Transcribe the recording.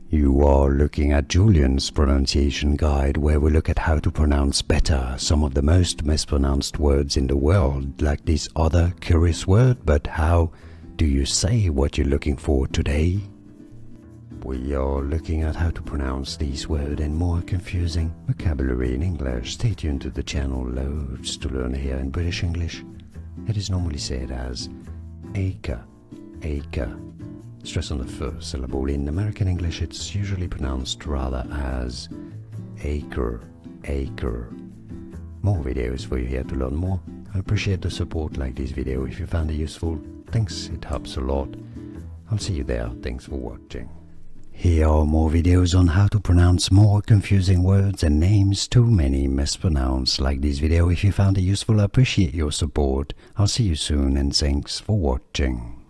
You are looking at Julian's pronunciation guide, where we look at how to pronounce better some of the most mispronounced words in the world, like this other curious word. But how do you say what you're looking for today? We are looking at how to pronounce these words and more confusing vocabulary in English. Stay tuned to the channel, loads to learn here in British English. It is normally said as acre, acre. Stress on the first syllable. In American English, it's usually pronounced rather as acre, acre. More videos for you here to learn more. I appreciate the support. Like this video if you found it useful. Thanks, it helps a lot. I'll see you there. Thanks for watching. Here are more videos on how to pronounce more confusing words and names too many mispronounced. Like this video if you found it useful. I appreciate your support. I'll see you soon and thanks for watching.